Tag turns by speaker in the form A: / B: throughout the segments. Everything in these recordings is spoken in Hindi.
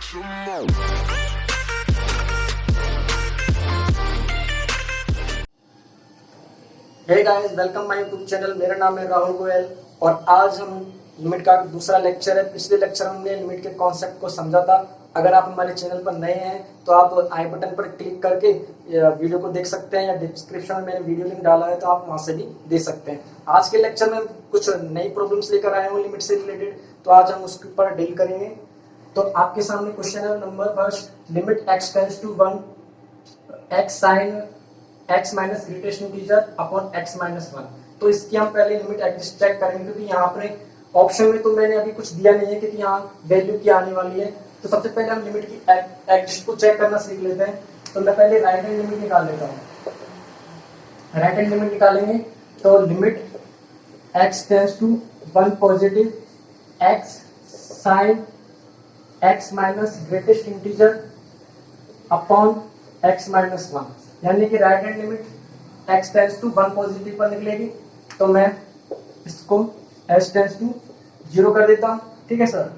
A: Hey guys, welcome my YouTube channel. मेरा नाम है राहुल गोयल और आज हम लिमिट का दूसरा लेक्चर है। पिछले लेक्चर में हमने लिमिट के कॉन्सेप्ट को समझा था। अगर आप हमारे चैनल पर नए हैं तो आप आई बटन पर क्लिक करके वीडियो को देख सकते हैं या डिस्क्रिप्शन में मैंने वीडियो लिंक डाला है तो आप वहां से भी देख सकते हैं। आज के लेक्चर में कुछ नई प्रॉब्लम्स लेकर आए हूँ लिमिट से रिलेटेड, तो आज हम उसके ऊपर डील करेंगे। तो आपके सामने क्वेश्चन है number first, limit x tends to 1 x sine x minus greatest integer upon x minus 1। तो इसकी हम पहले लिमिट एग्जिस्ट चेक करेंगे, क्योंकि यहाँ पर ऑप्शन में तो मैंने अभी कुछ दिया नहीं है क्योंकि यहाँ वैल्यू क्या आने वाली है। तो सबसे पहले हम लिमिट की एग्जिस्ट को चेक करना सीख लेते हैं। तो मैं पहले राइट हैंड लिमिट निकाल लेता हूँ। राइट हैंड लिमिट निकालेंगे तो limit x tends to 1 positive x sine x minus greatest integer upon x minus 1, यानी कि right hand limit x tends to 1 positive पर निकलेगी। तो मैं इसको s टेंड्स टू 0 कर देता हूँ। ठीक है sir.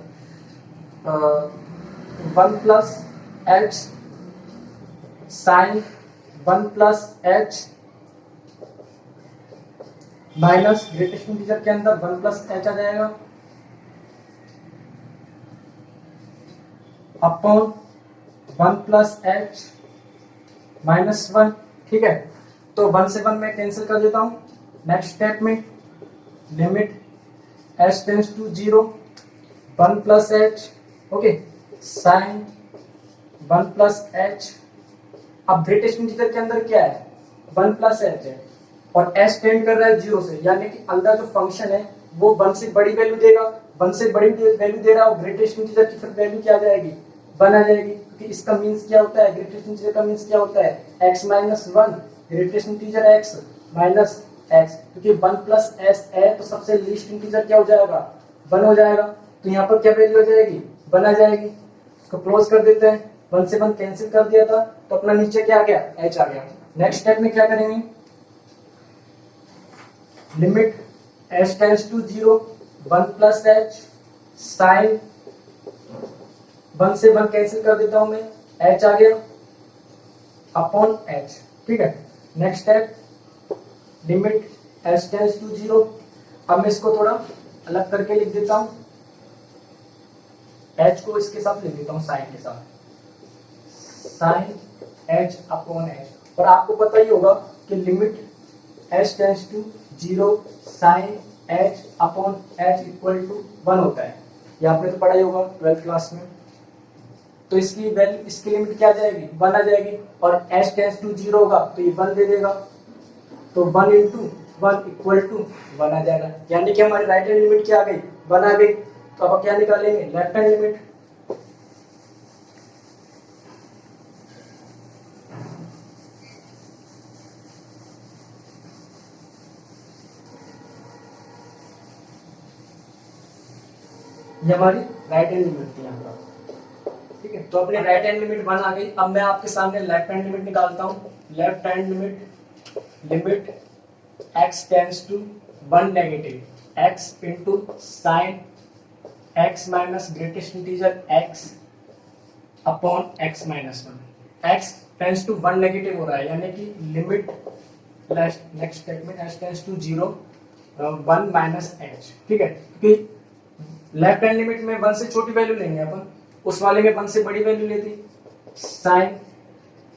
A: 1 plus h sine 1 plus h minus greatest integer के अंदर 1 प्लस h आ जाएगा अपॉन 1 प्लस h माइनस 1। ठीक है, तो 1 से 1 मैं कैंसिल कर देता हूं। नेक्स्ट स्टेप में limit s tends to 0 1 plus h, okay, sine 1 plus h। अब ग्रेटेस्ट इंटीजर के अंदर क्या है, 1 प्लस h है और s टेंड कर रहा है 0 से, यानी कि अंदर जो फंक्शन है वो 1 से बड़ी वैल्यू देगा। 1 से बड़ी वैल्यू दे रहा है और ग्रेटेस्ट इंटीजर की फिर वैल्यू क्या आ जाएगी, 1 आ जाएगी। क्योंकि इसका मींस क्या होता है, ग्रेटेस्ट इंटीजर का मींस क्या होता है, x minus 1, greatest integer x minus x। क्योंकि 1 प्लस s है तो सबसे लीस्ट इंटीजर क्या हो जाएगा, 1 हो जाएगा। तो यहाँ पर क्या वैल्यू हो जाएगी, 1 आ जाएगी। इसको क्लोज कर देते हैं। 1 से 1 कैंसिल कर दिया था तो अपना नीचे क्या आ गया, h आ गया। नेक्स्ट स्टेप में क्या करेंगे, limit s tends to 0 1 plus h sine 1 से 1 कैंसिल कर देता हूं मैं, h आ गया अपॉन h। ठीक है, next step limit s tends to 0। अब मैं इसको थोड़ा अलग करके लिख देता हूं, h को इसके साथ लिख देता हूं, साइन के साथ, साइन h अपॉन h। और आपको पता ही होगा कि limit s tends to 0 sine h upon h equal to 1 होता है। ये आपने तो पढ़ा ही होगा 12th क्लास में। तो इसकी वैल्यू, इसकी लिमिट क्या आ जाएगी, 1 आ जाएगी। और s टेंड्स टू 0 होगा तो ये 1 दे देगा, तो 1 इंटू 1 इक्वल टू 1 आ जाएगा। यानी कि हमारी राइट हैंड लिमिट क्या आ गई, 1 आ गई। तो अब क्या निकालेंगे, लेफ्ट हैंड लिमिट। ये हमारी राइट हैंड लिमिट थी यहाँ पर। ठीक है, तो अपनी राइट हैंड लिमिट 1 आ गई। अब मैं आपके सामने लेफ्ट हैंड लिमिट निकालता हूँ। Left hand limit, limit x tends to 1 negative x into sine x minus greatest integer x upon x minus 1। x tends to 1 negative हो रहा है, यानी कि limit next statement s tends to 0 1 minus h। ठीक है, क्योंकि लेफ्ट हैंड लिमिट में 1 से छोटी वैल्यू लेंगे अपन, उस वाले में 1 से बड़ी वैल्यू लेती, sine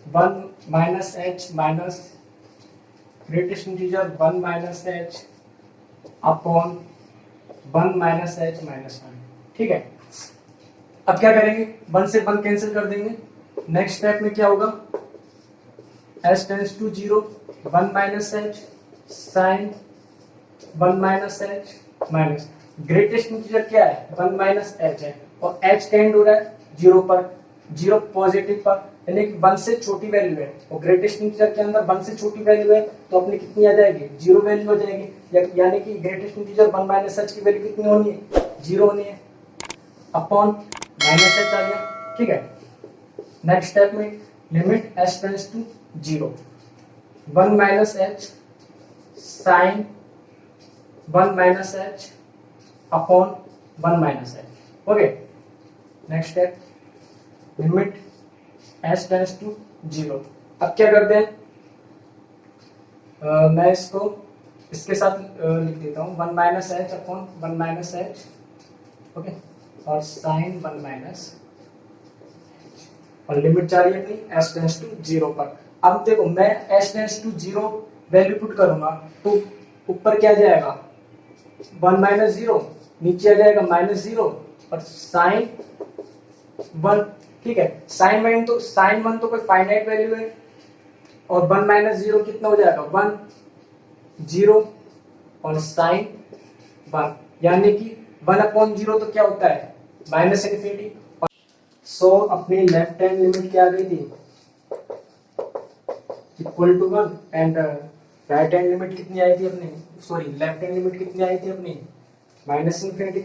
A: 1 minus h minus greatest integer 1 minus h upon 1 minus h minus 1। ठीक है, अब क्या करेंगे, 1 से 1 कैंसिल कर देंगे। नेक्स्ट स्टेप में क्या होगा, s tends to 0 1 minus h sine 1 minus h minus greatest integer क्या है, 1 माइनस h है और h टेंड हो रहा है 0 पर, 0 पॉजिटिव पर, यानी कि 1 से छोटी वैल्यू है और ग्रेटेस्ट इंटीजर के अंदर 1 से छोटी वैल्यू है तो अपनी कितनी आ जाएगी, 0 वैल्यू हो जाएगी। यानी कि ग्रेटेस्ट इंटीजर 1 माइनस h की वैल्यू कितनी होनी है, 0 होनी है, अपॉन माइनस h आ गया। ठीक है, नेक्स्ट स्टेप में limit s tends to 0 1 minus h sine 1 minus h upon 1 minus h। Okay, next step limit h tends to 0। अब क्या करते हैं, मैं इसको इसके साथ लिख देता हूँ 1 minus H upon 1 minus H, okay, और साइन 1 माइनस, और लिमिट जा रही है अपनी एच टेंड्स टू 0 पर। अब देखो मैं h tends to 0 value put करूंगा तो ऊपर क्या जाएगा 1 माइनस 0, नीचे आ जाएगा माइनस 0 और साइन 1, ठीक है। साइन 1 तो कोई फाइनाइट वैल्यू है और 1 माइनस 0 कितना हो जाएगा 1 0 और साइन 1, यानी कि 1 अपॉन 0 तो क्या होता है माइनस इन्फिनिटी। सो अपनी लेफ्ट हैंड लिमिट क्या आ गई थी equal to 1 and right hand limit कितनी आई थी अपनी, सॉरी लेफ्ट हैंड लिमिट कितनी आई थी अपनी minus infinity.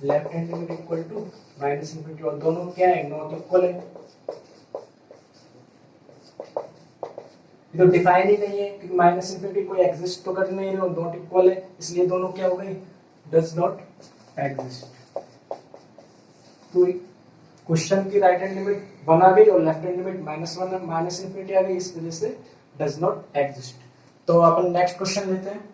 A: Left hand limit equal to minus infinity, और दोनों क्या है नॉट इक्वल है, ये तो डिफाइन ही नहीं है क्योंकि माइनस इन्फिनिटी कोई एग्जिस्ट तो कर नहीं रहे और नॉट इक्वल है, इसलिए दोनों क्या हो गए डज नॉट एग्जिस्ट। तो क्वेश्चन की राइट हैंड लिमिट 1 आ गई और left hand limit -1 minus infinity आ गई, इस वजह से डज नॉट एग्जिस्ट। तो अपन नेक्स्ट क्वेश्चन लेते हैं।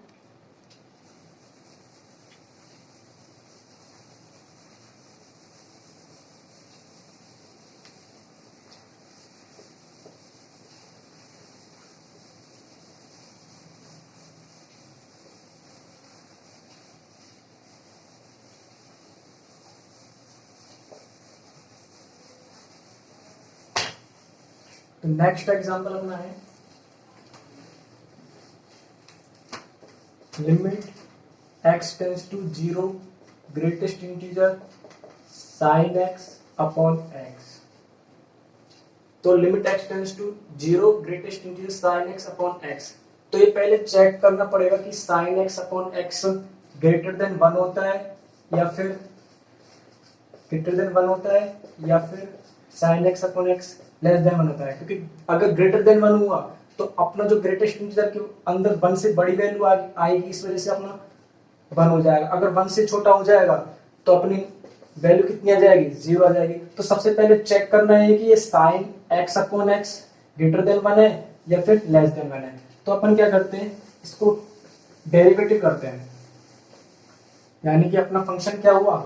A: तो नेक्स्ट एग्जांपल अपना है limit x tends to 0 greatest integer sin x upon x। तो limit x tends to 0 greatest integer sin x upon x, तो ये पहले चेक करना पड़ेगा कि sin x upon x greater than 1 होता है या फिर sin x upon x less than 1 होता है, क्योंकि अगर ग्रेटर देन 1 हुआ तो अपना जो ग्रेटेस्ट इंटीजर के अंदर 1 से बड़ी वैल्यू आएगी, इस वजह से अपना 1 हो जाएगा। अगर 1 से छोटा हो जाएगा तो अपनी वैल्यू कितनी आ जाएगी 0 आ जाएगी। तो सबसे पहले चेक करना है कि ये sin x upon x greater than 1 है या फिर लेस देन 1 है। तो अपन क्या करते हैं इसको डेरिवेटिव करते हैं, यानी कि अपना फंक्शन क्या हुआ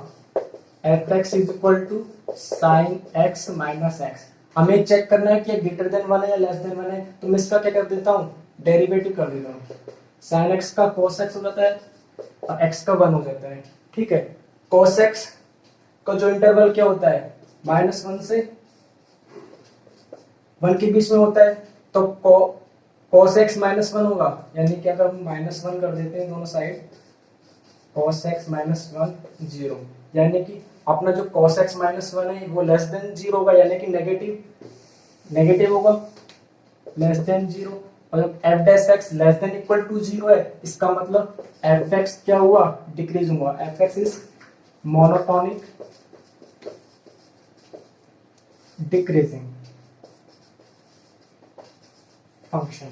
A: f(x) is equal to sin x minus x। हमें चेक करना है कि ग्रेटर देन 1 है या लेस देन 1 है, तो मैं इसका क्या कर देता हूँ डेरिवेटिव कर देता हूँ। sin x का cos x हो जाता है और x का 1 हो जाता है, ठीक है। cos x का जो इंटरवल क्या होता है -1 से 1 के बीच में होता है, तो cos x -1 होगा, यानी कि अगर हम -1 कर देते हैं दोनों साइड cos x -1 0, यानी कि अपना जो cos x -1 है वो लेस देन 0 होगा, यानी कि नेगेटिव होगा लेस देन 0। और जब f(x) less than equal to 0 है, इसका मतलब f(x) क्या हुआ डिक्रीज हुआ। f(x) is monotonic decreasing function.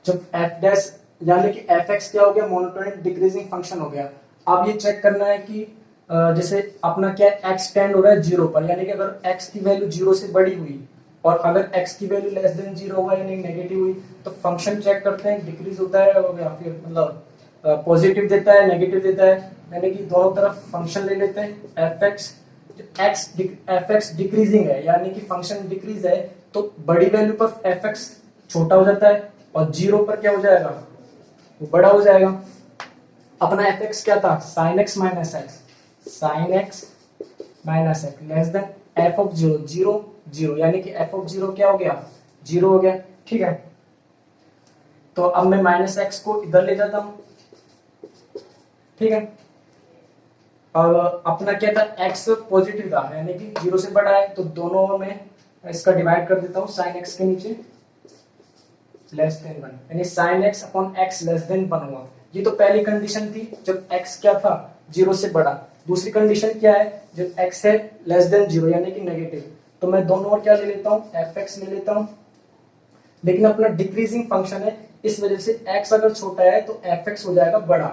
A: जब f' यानी कि f(x) क्या हो गया मोनोटोनिक डिक्रीजिंग फंक्शन हो गया। अब ये चेक करना है कि जैसे अपना क्या x टेंड हो रहा है 0 पर, यानी कि अगर x की वैल्यू 0 से बड़ी हुई और अगर x की वैल्यू लेस देन 0 हुआ यानी नेगेटिव हुई, तो फंक्शन चेक करते हैं डिक्रीज होता है या फिर मतलब पॉजिटिव देता है नेगेटिव देता है, यानी कि दोनों तरफ फंक्शन ले लेते हैं। f(x) डिक्रीजिंग है यानी कि फंक्शन डिक्रीज है, तो बड़ी वैल्यू पर f(x) छोटा हो जाता है और 0 पर क्या हो जाएगा वो बड़ा हो जाएगा। अपना f(x) क्या था sin x minus x, sin x minus x less than f of 0 0, यानी कि f ऑफ 0 क्या हो गया 0 हो गया, ठीक है। तो अब मैं -x को इधर ले जाता हूं, ठीक है। अब अपना क्या था x पॉजिटिव था यानी कि 0 से बड़ा है, तो दोनों में इसका डिवाइड कर देता हूं sin x के नीचे लेस देन 1, यानी sin x upon x less than 1 हुआ। ये तो पहली कंडीशन थी जब x क्या था 0 से बड़ा। दूसरी कंडीशन क्या है जब x है लेस देन 0 यानी कि नेगेटिव, तो मैं दोनों और क्या ले लेता हूँ f(x) ले लेता हूँ, लेकिन अपना डिक्रीजिंग फंक्शन है इस वजह से x अगर छोटा है तो f(x) हो जाएगा बड़ा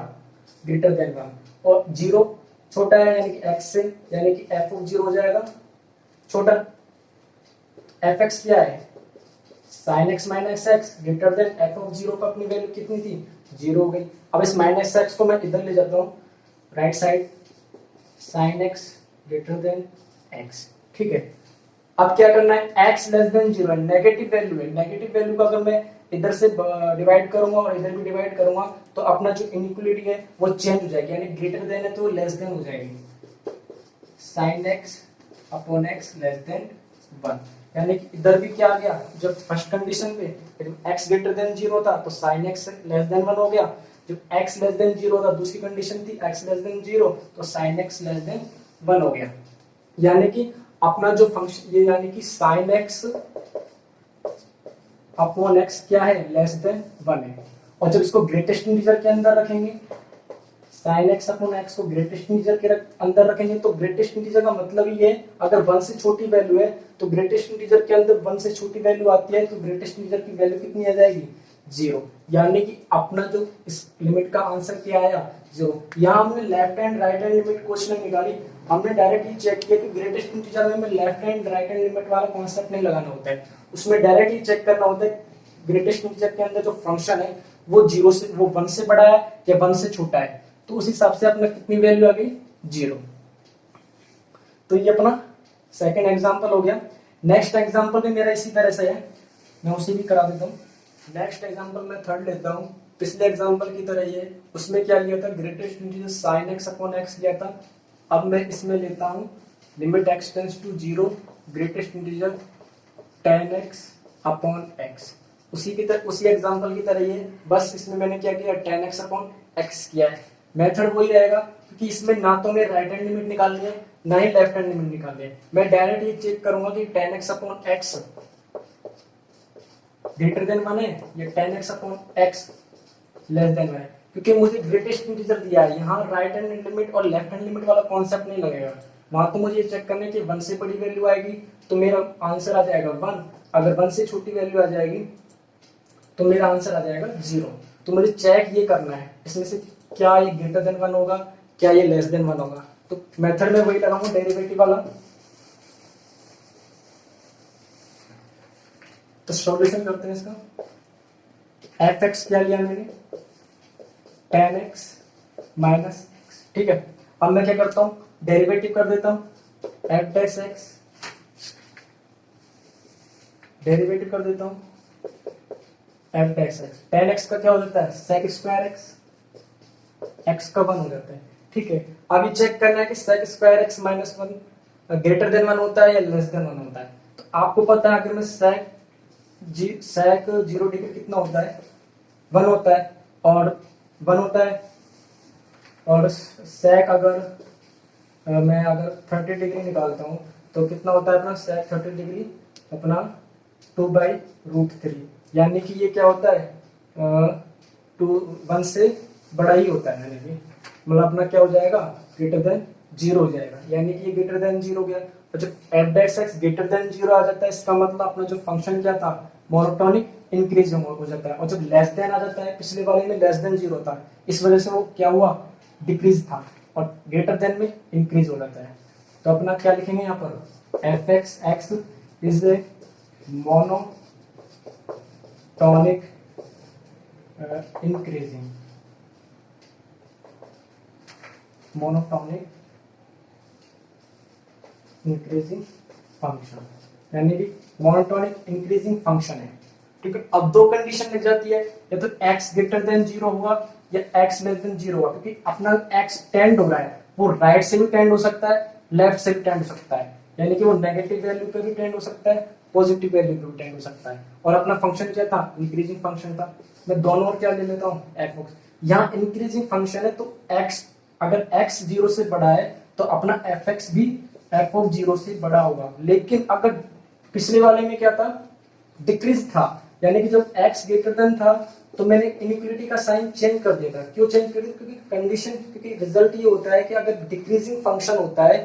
A: ग्रेटर देन 1 और 0 छोटा है यानी कि x से, यानी कि f ऑफ 0 हो जाएगा छोटा। एफ एक्स क्या है, sine x minus x greater than F of zero का अपनी वैल्यू कितनी थी, जीरो हो गई। अब इस माइनस एक्स को मैं इधर ले जाता हूँ right side, sine x greater than x, ठीक है। अब क्या करना है, x less than zero, negative value है, नेगेटिव वैल्यू को अगर मैं इधर से डिवाइड करूंगा और इधर भी डिवाइड करूंगा तो अपना जो इनइक्वालिटी है वो चेंज हो जाएगी, यानी ग्रेटर देन है तो लेस देन हो जाएगी, sign x upon x less than 1। यानी कि इधर भी क्या आ गया, जब फर्स्ट कंडीशन पे x ग्रेटर देन 0 था तो sin x लेस देन 1 हो गया, जब x लेस देन 0 था दूसरी कंडीशन थी x लेस देन 0 तो sin x लेस देन 1 हो गया। यानी कि अपना जो फंक्शन ये यानी कि sin x अपॉन x क्या है, लेस देन 1 है। और जब इसको ग्रेटेस्ट इंटीजर के अंदर रखेंगे, साइन एक्स अपॉन एक्स को ग्रेटेस्ट इंटीजर के अंदर रखेंगे तो ग्रेटेस्ट इंटीजर का मतलब ये है अगर 1 से छोटी वैल्यू है तो ग्रेटेस्ट इंटीजर के अंदर 1 से छोटी वैल्यू आती है तो ग्रेटेस्ट इंटीजर की वैल्यू कितनी आ जाएगी, 0। यानी कि अपना जो इस लिमिट का आंसर क्या आया, 0। यहाँ हमने left hand right hand limit question में निकाली, हमने डायरेक्टली चेक किया कि ग्रेटेस्ट इंटीजर में left hand right hand limit वाला कॉन्सेप्ट नहीं लगाना होता है, उसमें डायरेक्टली चेक करना होता है ग्रेटेस्ट इंटीजर के अंदर जो फंक्शन है वो 0 से वो 1 से बड़ा है या 1 से छोटा है, तो उस हिसाब से अपना कितनी वैल्यू आ गई, 0। तो ये अपना सेकंड एग्जांपल हो गया। नेक्स्ट एग्जांपल भी मेरा इसी तरह से है, मैं उसे भी करा देता हूँ। नेक्स्ट एग्जांपल मैं थर्ड लेता हूँ, पिछले एग्जांपल की तरह ये, उसमें क्या लिया था, greatest integer sine x upon x लिया था। अब मैं इसमें लेता हूँ limit x tends to 0 greatest integer tan x upon x. उसी की तरह उसी एग्जांपल की तरह ये, बस इसमें मैंने क्या किया, tan x अपॉन x किया है। मेथड वही रहेगा क्योंकि इसमें ना तो मैं राइट हैंड लिमिट निकालनी है ना ही लेफ्ट हैंड लिमिट निकालनी है, मैं डायरेक्ट ये चेक करूंगा कि tan x upon x greater than 1 है या tan x upon x less than 1 है, क्योंकि मुझे ग्रेटेस्ट इंटीजर दिया है, यहाँ राइट हैंड लिमिट और लेफ्ट हैंड लिमिट वाला कॉन्सेप्ट नहीं लगेगा। वहां तो मुझे ये चेक करना है कि 1 से बड़ी वैल्यू आएगी तो मेरा आंसर आ जाएगा 1, अगर 1 से छोटी वैल्यू आ जाएगी तो मेरा आंसर आ जाएगा 0। तो मुझे चेक ये करना है इसमें से क्या ये ग्रेटर देन 1 होगा, क्या ये लेस देन 1 होगा। तो मेथड में वही लगाऊंगा डेरिवेटिव वाला। तो सॉल्यूशन करते हैं इसका। एफ एक्स क्या लिया मैंने, tan x माइनस एक्स, ठीक है। अब मैं क्या करता हूँ, डेरिवेटिव कर देता हूँ, एफ डैश एक्स डेरिवेटिव कर देता हूँ F dash x, tan x का क्या हो जाता है, sec स्क्वायर एक्स, x का 1 हो जाता है, ठीक है। अभी चेक करना है कि sec square x minus 1 greater than 1 होता है या लेस देन 1 होता है। तो आपको पता है अगर मैं sec 0 डिग्री कितना होता है, 1 होता है, और 1 होता है, और sec अगर मैं अगर 30 डिग्री निकालता हूँ तो कितना होता है अपना sec 30 डिग्री अपना 2/√3, यानी कि ये क्या होता है 1 से बड़ा ही होता है, यानी कि मतलब अपना क्या हो जाएगा, ग्रेटर देन 0 हो जाएगा, यानी कि ये ग्रेटर देन 0 हो गया। और जब F dash x greater than 0 आ जाता है इसका मतलब अपना जो फंक्शन क्या था, मोनोटोनिक इंक्रीज हो जाता है। और जब लेस देन आ जाता है, पिछले वाले में लेस देन 0 था, इस वजह से वो क्या हुआ, डिक्रीज था, और ग्रेटर देन में इंक्रीज हो जाता है। तो अपना क्या लिखेंगे यहाँ पर, F x x is a monotonic increasing function, यानी कि मोनोटोनिक इंक्रीजिंग फंक्शन है, ठीक है। अब दो कंडीशन लग जाती है, या तो x ग्रेटर देन 0 होगा या x लेस देन 0 होगा, क्योंकि अपना x टेंड हो रहा है, वो राइट से भी टेंड हो सकता है, लेफ्ट से भी टेंड हो सकता है, यानी कि वो नेगेटिव वैल्यू पे भी टेंड हो सकता है, पॉजिटिव वैल्यू पे भी टेंड हो सकता है। और अपना फंक्शन क्या था, इंक्रीजिंग फंक्शन था। मैं दोनों और क्या ले लेता हूँ, एफ एक्स। यहाँ इंक्रीजिंग फंक्शन है तो x अगर x 0 से बड़ा है तो अपना एफ एक्स भी एफ ऑफ 0 से बड़ा होगा। लेकिन अगर पिछले वाले में क्या था, डिक्रीज था, यानी कि जब x ग्रेटर देन था तो मैंने इनइक्वालिटी का साइन चेंज कर दिया था। क्यों चेंज कर दिया, क्योंकि कंडीशन, क्योंकि रिजल्ट ये होता है कि अगर डिक्रीजिंग फंक्शन होता है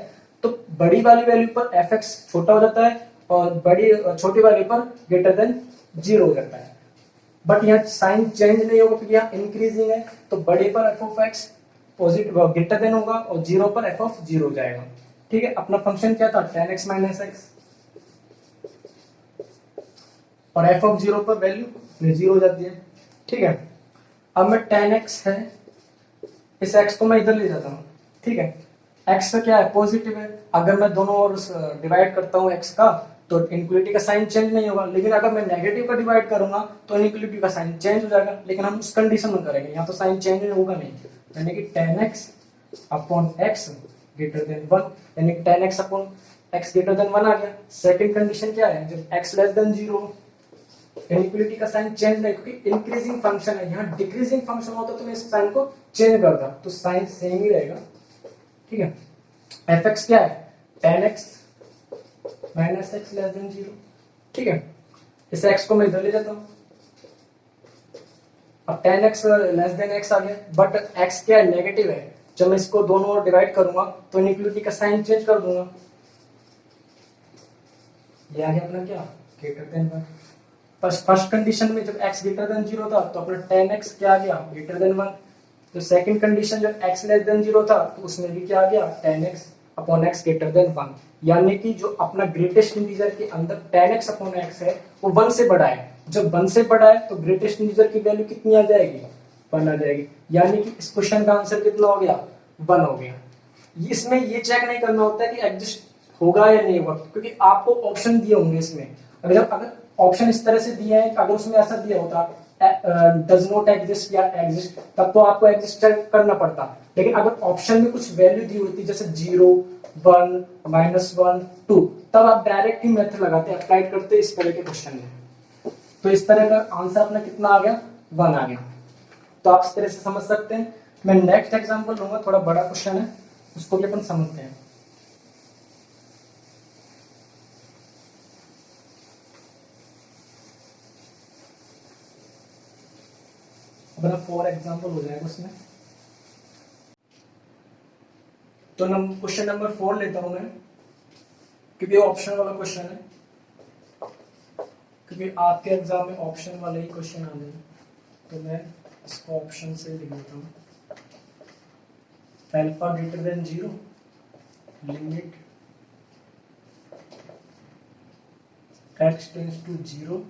A: तो बड़ी वाली वैल्यू पर एफ एक्स छोटा हो जाता है और बड़ी छोटी वाली पर ग्रेटर देन 0 हो जाता है। बट यहाँ साइन चेंज नहीं होगा क्योंकि यहाँ इंक्रीजिंग है, तो बड़े पर F of x positive greater than होगा और 0 पर एफ ऑफ 0 हो जाएगा, ठीक है। अपना फंक्शन क्या था, tan x माइनस एक्स, और एफ ऑफ जीरो पर वैल्यू जीरो हो जाती है। ठीक है, अब मैं tan x है, इस x को मैं इधर ले जाता हूँ। ठीक है, x का क्या है, पॉजिटिव है। अगर मैं दोनों ओर डिवाइड करता हूँ x का तो इनक्वलिटी का साइन चेंज नहीं होगा, लेकिन अगर मैं नेगेटिव का डिवाइड करूंगा तो इनक्वलिटी का साइन चेंज हो जाएगा, लेकिन हम उस कंडीशन में करेंगे, यहाँ तो साइन चेंज होगा नहीं, यानी कि tan x upon x greater than 1, यानी कि tan x upon x greater than 1 आ गया। सेकंड कंडीशन क्या है, जब x लेस देन 0 इनइक्वालिटी का साइन चेंज नहीं, क्योंकि इंक्रीजिंग फंक्शन है, यहाँ डिक्रीजिंग फंक्शन होता तो मैं इस साइन को चेंज करता, तो साइन सेम ही रहेगा। ठीक है, fx क्या है, tan x minus x less than 0। ठीक है, इस x को मैं इधर ले जाता हूँ, अब tan x less than x आ गया, बट x क्या है, नेगेटिव है। जब मैं इसको दोनों ओर डिवाइड करूंगा तो इनइक्वालिटी का साइन चेंज कर दूंगा, ये आ गया अपना क्या, ग्रेटर देन 1। फर्स्ट कंडीशन में जब x ग्रेटर देन 0 था तो अपना tan x क्या आ गया, ग्रेटर देन 1। तो सेकंड कंडीशन जब x लेस देन 0 था तो उसमें भी क्या आ गया, tan x upon x greater than 1, यानी कि जो अपना ग्रेटेस्ट इंटीजर के अंदर tan x अपॉन x है वो 1 से बड़ा है। जब 1 से बड़ा है तो ग्रेटेस्ट इंटीजर की वैल्यू कितनी आ जाएगी, 1 आ जाएगी, यानी कि इस क्वेश्चन का आंसर कितना हो गया, 1 हो गया। इसमें ये चेक नहीं करना होता है कि एग्जिस्ट होगा या नहीं होगा, क्योंकि आपको ऑप्शन दिए होंगे इसमें। अगर ऑप्शन इस तरह से दिए हैं, अगर उसमें ऐसा दिया होता डज नॉट एग्जिस्ट या एग्जिस्ट, तब तो आपको एग्जिस्ट करना पड़ता, लेकिन अगर ऑप्शन में कुछ वैल्यू दी होती जैसे 0, 1, -1, 2, तब आप डायरेक्ट ही मेथड लगाते, अप्लाइड करते इस तरह के क्वेश्चन में। तो इस तरह का आंसर अपना कितना आ गया, 1 आ गया। तो आप इस तरह से समझ सकते हैं। मैं नेक्स्ट एग्जांपल लूंगा, थोड़ा बड़ा क्वेश्चन है, उसको भी अपन समझते हैं। अपना 4 एग्जांपल हो जाएगा उसमें। तो क्वेश्चन नंबर 4 लेता हूं मैं, क्योंकि ऑप्शन वाला क्वेश्चन है, क्योंकि आपके एग्जाम में ऑप्शन वाले ही क्वेश्चन आ रहे हैं, तो मैं इसको ऑप्शन से लिख देता हूँ। Alpha greater than 0, limit x tends to 0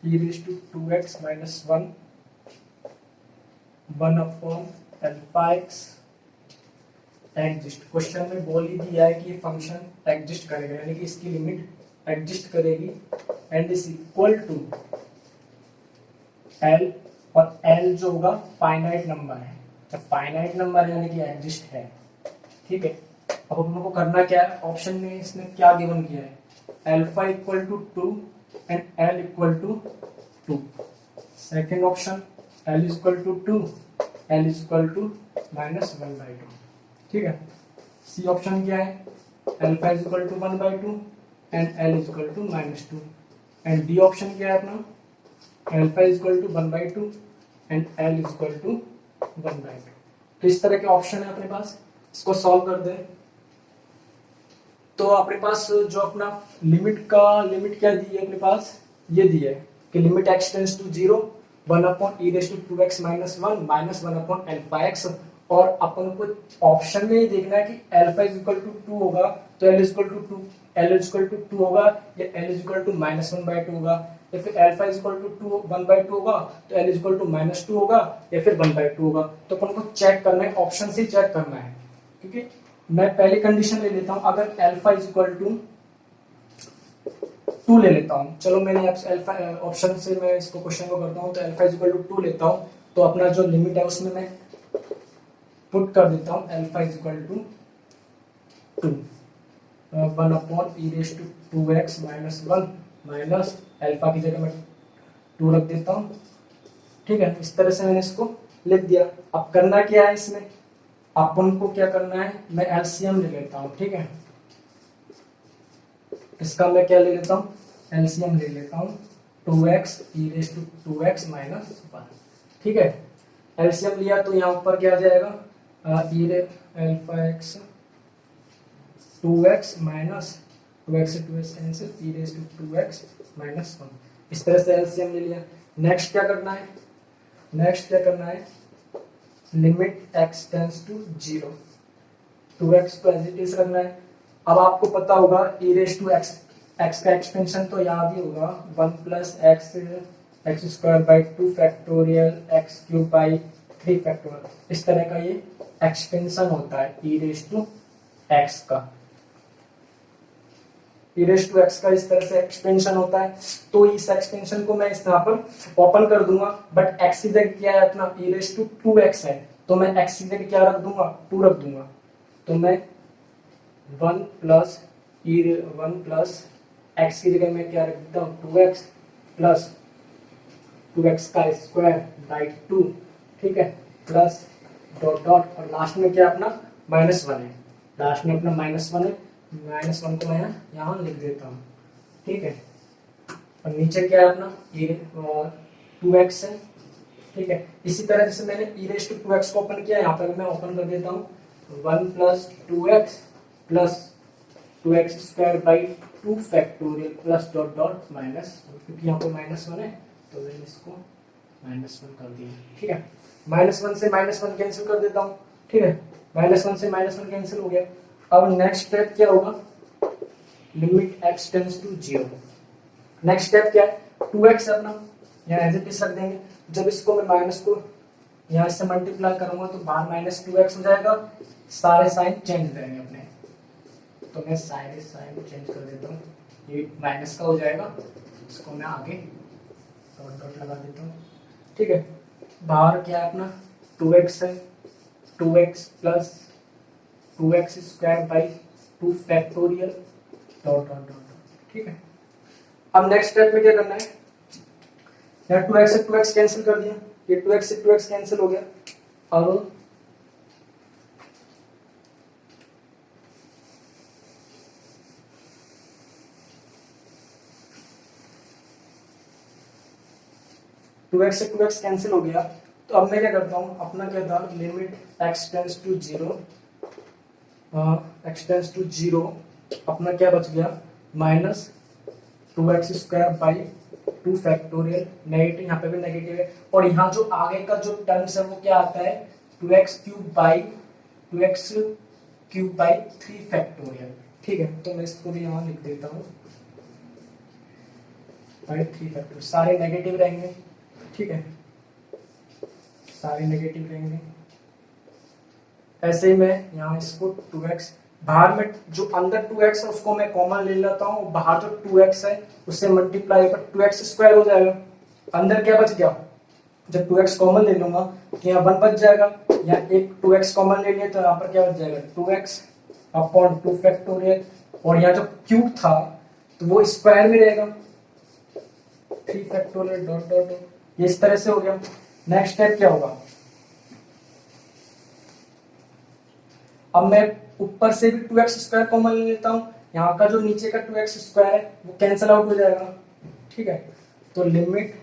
A: e raised to 2x minus 1 1 upon alpha x exist. Question में बोल ही दिया है कि ये फंक्शन एग्जिस्ट करेगा, यानी कि इसकी लिमिट एग्जिस्ट करेगी, and is equal to l, और l जो होगा फाइनाइट नंबर है, तो फाइनाइट नंबर यानी कि एग्जिस्ट है। ठीक है, अब हम लोग को करना क्या है, ऑप्शन में इसने क्या गिवन किया है, alpha equal to 2 and l equal to 2। Second option l is equal to 2, l is equal to -1/2। ठीक है, सी ऑप्शन क्या है, alpha is equal to 1/2 and l is equal to -2, and D option क्या है अपना, alpha is equal to 1/2 and l is equal to 1/2। तो इस तरह के ऑप्शन है अपने पास, इसको सॉल्व कर दे। तो अपने पास जो अपना लिमिट क्या दी है अपने पास, ये दी है कि limit x tends to 0 1 upon e rays to 2x minus 1 minus 1 upon alpha x, और अपन को ऑप्शन में ये देखना है कि अल्फा इज इक्वल टू 2 होगा तो l is equal to 2, l is equal to 2 होगा या l इज इक्वल टू -1/2 होगा, या फिर अल्फा इज इक्वल टू 1/2 होगा तो l इज इक्वल टू -2 होगा या फिर 1/2 होगा। तो अपन को चेक करना है, ऑप्शन से चेक करना है, क्योंकि मैं पहली कंडीशन ले लेता हूं, अगर अल्फा इज इक्वल टू 2 ले लेता हूं, चलो मैंने अल्फा ऑप्शन से मैं इसको क्वेश्चन को करता हूं, तो अल्फा इज इक्वल टू 2 लेता हूं, तो अपना जो लिमिट है उसमें मैं पुट कर देता हूं alpha is equal to 2 1 upon e rays to 2x minus 1 minus alpha की जगह मैं 2 रख देता हूं। ठीक है, इस तरह से मैंने इसको लिख दिया। अब करना क्या है इसमें, अपन को क्या करना है, मैं एलसीएम ले लेता हूं। ठीक है, इसका मैं क्या ले लेता हूं, एलसीएम ले लेता हूं 2x e rays to 2x minus 1। ठीक है, एलसीएम लिया तो यहाँ ऊपर क्या आ जाएगा, alpha x 2x minus 2x से 2x cancel e rays to 2x minus 1। इस तरह से एलसीएम ले लिया। नेक्स्ट क्या करना है, limit x tends to 0 2x को एज इट इज रखना है। अब आपको पता होगा e रेज़ टू x एक्स का एक्सपेंशन तो याद ही होगा, 1 plus x x square by 2 factorial x cube by 3 factorial, इस तरह का ये एक्सपेंशन होता है ई रेज टू एक्स का। ई रेज टू एक्स का इस तरह से एक्सपेंशन होता है। तो इस एक्सपेंशन को मैं इस यहाँ पर ओपन कर दूंगा, बट एक्स की जगह क्या है अपना, ई रेज टू 2x है, तो मैं एक्स की जगह क्या रख दूंगा, 2 रख दूंगा। तो मैं 1 प्लस एक्स की जगह मैं क्या रख देता हूँ, 2x प्लस 2x का स्क्वायर बाई 2, ठीक है, प्लस डॉट डॉट, और लास्ट में क्या अपना -1 है, लास्ट में अपना -1 है, -1 को मैं यहाँ लिख देता हूँ, ठीक है। और नीचे क्या है अपना 2x है, ठीक है। इसी तरह जैसे मैंने e रेज टू 2x को ओपन किया, यहाँ पर मैं ओपन कर देता हूँ 1 plus 2x plus 2x square by 2 factorial plus dot dot minus, क्योंकि यहाँ पर -1 है तो मैंने इसको -1 कर दिया, ठीक है। -1 से -1 कैंसिल कर देता हूँ, ठीक है, -1 से -1 कैंसिल हो गया। अब नेक्स्ट स्टेप क्या होगा, limit x tends to 0। Next step क्या है, 2x अपना यहाँ एज इट इज रख देंगे। जब इसको मैं माइनस को यहाँ से मल्टीप्लाई करूंगा तो बाहर -2x हो जाएगा, सारे साइन चेंज हो जाएंगे अपने, तो मैं सारे साइन चेंज कर देता हूँ, ये माइनस का हो जाएगा, इसको मैं आगे डॉट डॉट लगा देता हूँ, ठीक है। बाहर क्या है अपना 2x है, 2x plus 2x square by 2 factorial dot dot dot, ठीक है। अब नेक्स्ट स्टेप में क्या करना है, यहाँ 2x से 2x कैंसिल कर दिया, ये 2x से 2x कैंसिल हो गया, और टू एक्स से 2x कैंसिल हो गया। तो अब मैं क्या करता हूँ, अपना क्या था, limit x tends to 0, x tends to 0, अपना क्या बच गया, minus 2x square by 2 factorial, negative, यहाँ पे भी नेगेटिव है, और यहाँ जो आगे का जो टर्म्स है वो क्या आता है, 2x क्यूब बाई 3 फैक्टोरियल, ठीक है। तो मैं इसको भी यहाँ लिख देता हूँ बाई 3 फैक्टोरियल, सारे नेगेटिव रहेंगे, ठीक है, सारे नेगेटिव रहेंगे। ऐसे ही मैं यहाँ इसको 2x, बाहर में जो अंदर 2x है उसको मैं कॉमन ले लेता हूँ, बाहर जो 2x है उससे मल्टीप्लाई कर 2x स्क्वायर हो जाएगा, अंदर क्या बच गया, जब 2x कॉमन ले लूंगा तो यहाँ 1 बच जाएगा, यहाँ एक 2x कॉमन ले लिया तो यहाँ पर क्या बच जाएगा, 2x अपॉन 2 फैक्टोरियल, और यहाँ जो क्यूब था तो वो स्क्वायर में रहेगा, 3 फैक्टोरियल डॉट डॉट, ये इस तरह से हो गया। नेक्स्ट स्टेप क्या होगा, अब मैं ऊपर से भी 2x स्क्वायर कॉमन ले लेता हूँ, यहाँ का जो नीचे का 2x स्क्वायर है वो कैंसिल आउट हो जाएगा, ठीक है। तो limit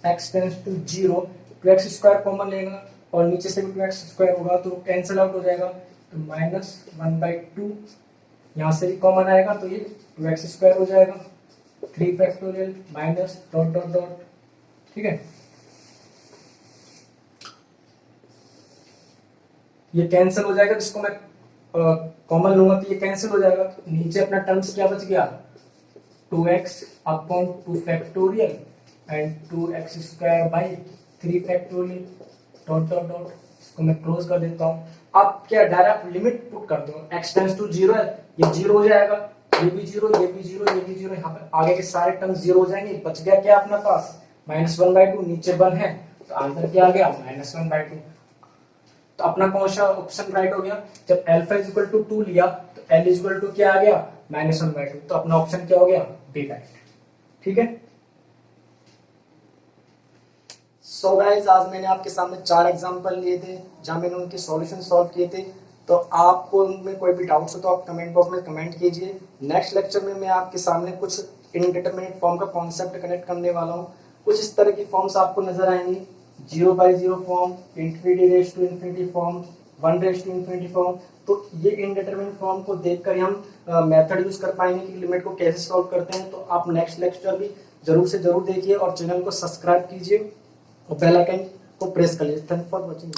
A: x tends to 0, 2x square common लेगा और नीचे से भी 2x स्क्वायर होगा तो कैंसिल आउट हो जाएगा, तो -1/2, यहाँ से भी कॉमन आएगा तो ये 2x स्क्वायर हो जाएगा, 3 factorial minus dot dot dot, ठीक है। ये कैंसिल हो जाएगा, जिसको मैं कॉमन लूंगा तो ये कैंसिल हो जाएगा, नीचे अपना टर्म्स क्या बच गया, 2x upon 2 factorial and 2x square by 3 factorial dot dot dot, इसको मैं क्लोज कर देता हूँ। अब क्या डायरेक्ट लिमिट पुट कर दो, x टेंड्स टू 0 है, ये 0 हो जाएगा, ये भी 0, ये भी 0, ये भी 0, यहाँ पे आगे के सारे टर्म्स 0 हो जाएंगे, बच गया क्या अपना पास, -1/2, नीचे 1 है तो आंसर क्या आ गया, -1/2। तो अपना कौन सा ऑप्शन राइट हो गया, जब अल्फा इज इक्वल टू 2 लिया तो l इज इक्वल टू क्या आ गया, -1/2, तो अपना ऑप्शन क्या हो गया, बी राइट, ठीक है। सो गाइस, आज मैंने आपके सामने 4 एग्जांपल लिए थे जहां मैंने उनके सॉल्यूशन सॉल्व किए थे, तो आपको उनमें कोई भी डाउट्स हो तो आप कमेंट बॉक्स में कमेंट कीजिए। नेक्स्ट लेक्चर में मैं आपके सामने कुछ इनडिटरमिनेट फॉर्म का कॉन्सेप्ट कनेक्ट करने वाला हूँ, कुछ इस तरह की फॉर्म्स आपको नजर आएंगी, 0/0 फॉर्म, ∞ फॉर्म, 1∞ फॉर्म। तो ये इनडिटरमिनेट फॉर्म को देखकर हम मेथड यूज कर पाएंगे कि लिमिट को कैसे सॉल्व करते हैं। तो आप नेक्स्ट लेक्चर भी जरूर से जरूर देखिए और चैनल को सब्सक्राइब कीजिए और बेल आइकन को प्रेस कर लीजिए। Thank for watching.